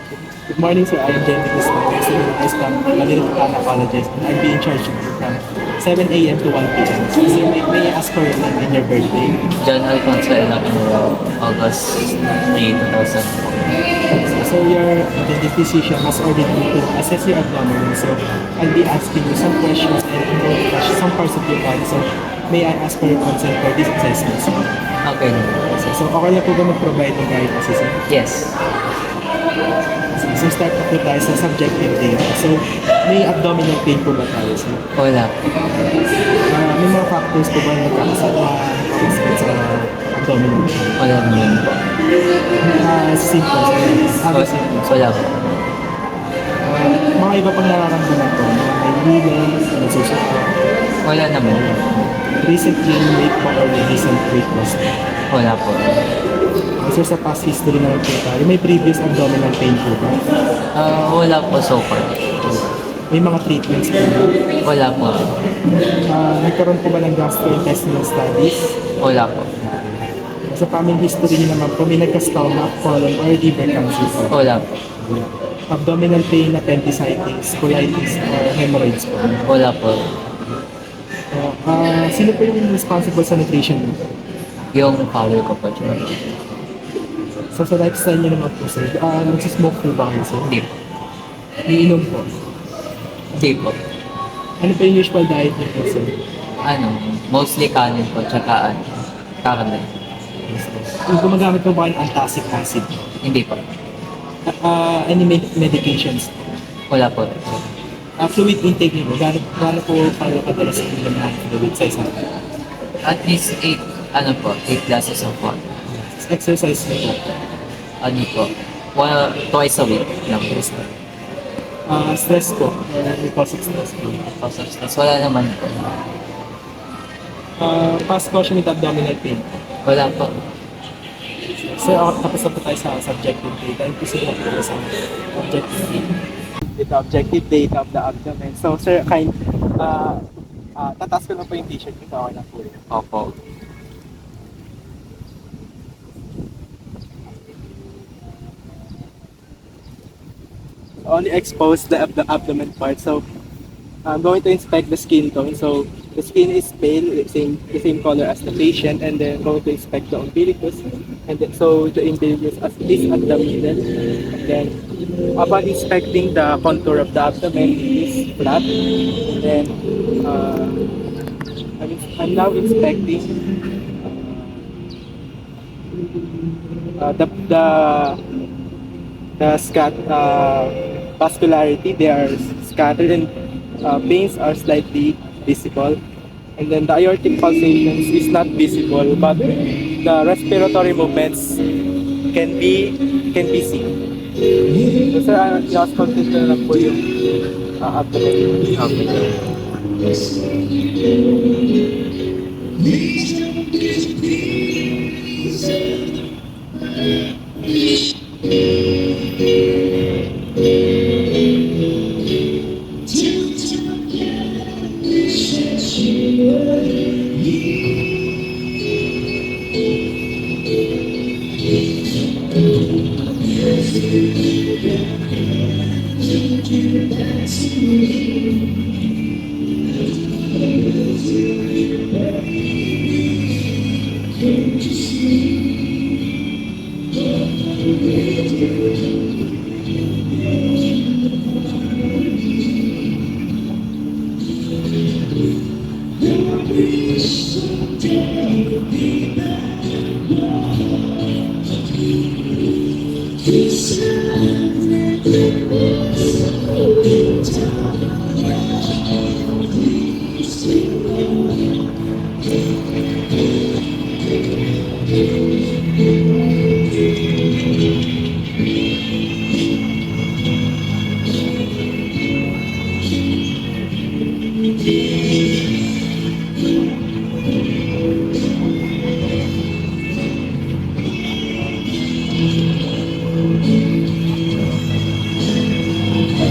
Good morning, sir. I am Jenny Guzman, student from Manila Gynecologist, and I'll be in charge of you from 7 a.m. to 1 p.m. So, sir, may I ask for your name and your birthday? John Alfonso Elapuro, August 3, 2004. So, your the physician has ordered me to assess your abdomen. So, I'll be asking you some questions and touch some parts of your body. So, may I ask for your consent for this assessment, sir? Okay. So, okay na po ba mag-provide ng guide assessment? Yes. So, start na po tayo sa subjective data. So, may abdominal pain po ba tayo, sir? Wala. May mga factors po ba na nakakasama sa abdominal pain? Wala naman po. Symptoms, other symptoms. Wala po. Mga iba pang nararamdaman po, mga may bleeding, nagsusuka, Wala naman. recent gain weight po or recent weight loss. Wala po. So, sa past history naman po tayo, may previous abdominal pain po ba? Wala po so far. May mga treatments po ba? Wala po. Nagkaroon po ba ng gastrointestinal studies? Wala po. Sa family history niyo naman po, may nagka-stomach, colon, or liver cancer po. Wala po. Abdominal pain, appendicitis, colitis, or hemorrhoids po. Wala po. Sino po yung responsible sa nutrition niyo? Yung father ko po. So sa lifestyle niyo naman po sir, nagsismoke po ba kayo sir? Hindi po. Iinom po. Hindi po. Ano po yung usual diet niyo po sir? Mostly kanin po, tsaka karne. Kung gumagamit po ba kayo ng antacid acid? Hindi po. Any medications? Wala po. Fluid intake niyo po, gaano po kayo kadalas inom ng fluid sa isang At least 8 glasses of water. exercise niyo po? Twice a week lang po. Stress po, because of stress po. Tapos wala naman po. Past caution with abdominal pain. Wala po. So, tapos na po tayo sa subjective data. And proceed na po sa objective data. With the objective data of the abdomen. So, sir, tataas ko na po yung t-shirt. Ito okay na po yun. Opo. Only expose the abdomen part. So, I'm going to inspect the skin tone. So, the skin is pale, the same color as the patient, and then going to inspect the umbilicus. And then, so, the umbilicus is at the middle. And then, upon inspecting the contour of the abdomen, it is flat. And then, I'm now inspecting vascularity. They are scattered and veins are slightly visible. And then the aortic pulsations is not visible, but the respiratory movements can be seen. So sir, just consider na po yung abdomen.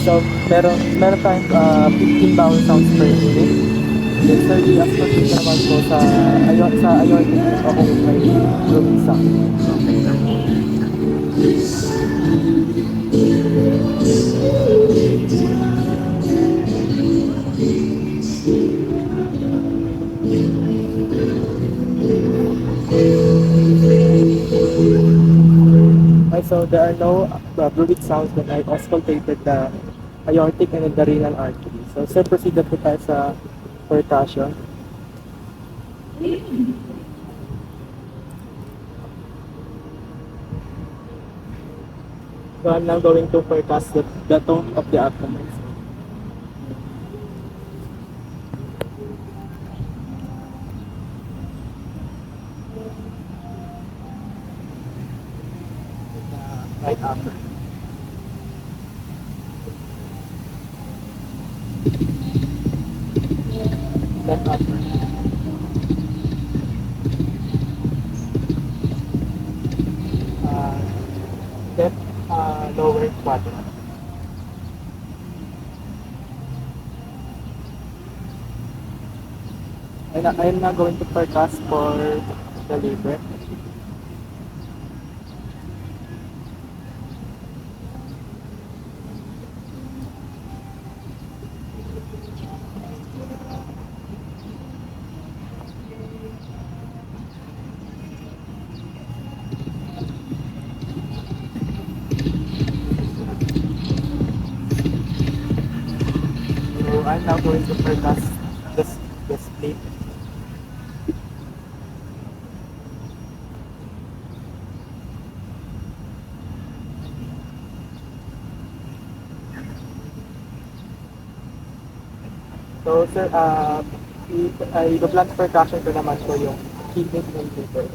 So, meron tayong 15 vowel sounds per minute. Then, sir, i-associate naman po sa aortic o kung may group sound. no fluid sounds when I auscultated the aortic and the renal artery. So, sir, proceed na po tayo sa percussion. So, I'm now going to percuss the tone of the abdomen. Right upper. Left upper. Left lower quadrant. And I am now going to percuss for the liver. So I'm now going to percuss the spleen. So sir, i-blunt percussion ko naman po yung kidney and liver.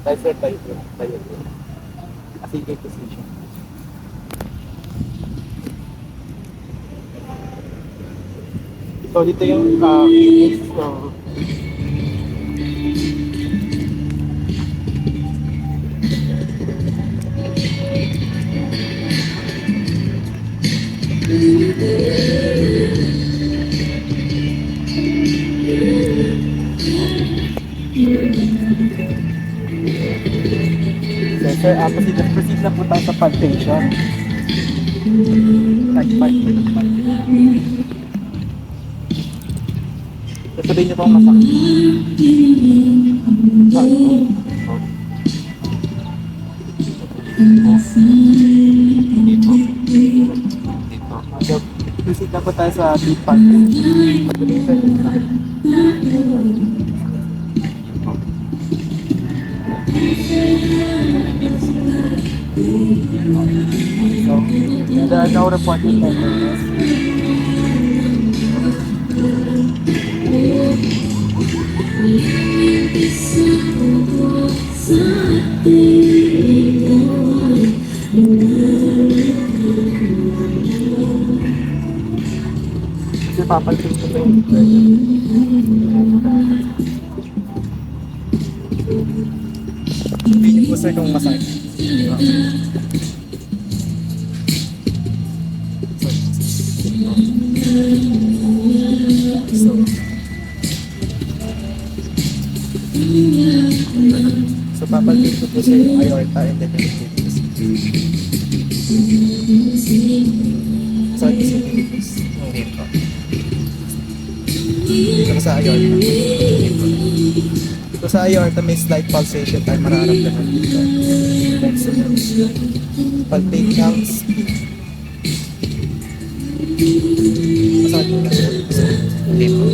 Dahil sir, tayo. Ascending position. So dito yung kidneys. So, so sir, proceed na po tayo sa palpation. Palpation. Sasabihin niyo pong masakit. So, proceed na po tayo sa deep palpation. Palpation. So, there are no reported tenderness. Kasi papalpit ko pa yung sabihin po sir kung masakit. So papalpit ko po sir yung aorta and then yung kidneys. So hindi po. Dito sa aorta. So sa aorta may slight pulsation tayo mararamdaman dito. Next, palpate ng spleen. Masakit mo na siya. Hindi po.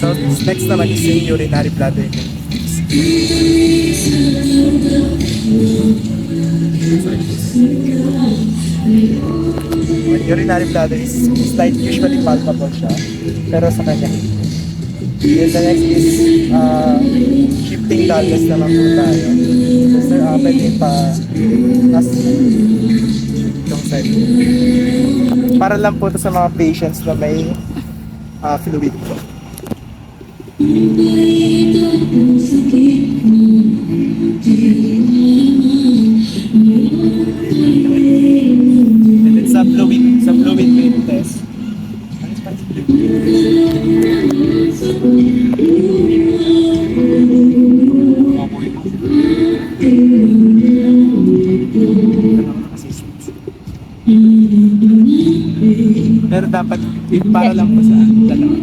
So next naman is yung urinary bladder. When urinary bladder is slight, usually palpable siya. Pero sa kanya hindi. Then the next is shifting dullness naman po tayo. So pwede pa as itong side. Para lang po ito sa mga patients na may fluid po. And then sa fluid weight test. Pero dapat para lang po sa dalawa.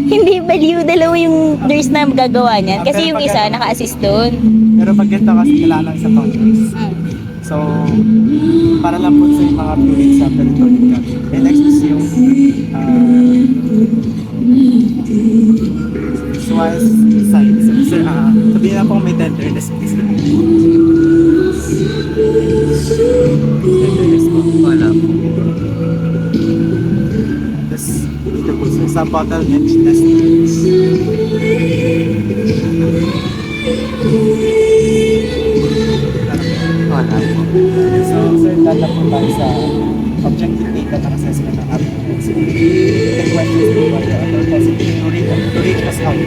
Hindi baliw, dalawa yung nurse na magagawa niyan. Kasi Pero yung pag isa ano- naka-assist doon. Pero pag ganito kasi kailangan ng isa pang nurse. So, para lang po sa mga fluids sa peritoneal cavity. And next is yung Swiss science. So, sabihin na po may tenderness please. Tenderness po. Wala po. Tapos, dito po sa bottleneck test. Wala po. So, sir, data po tayo sa objective data ng assessment ng application. The questions po ba the other possible to rate us out?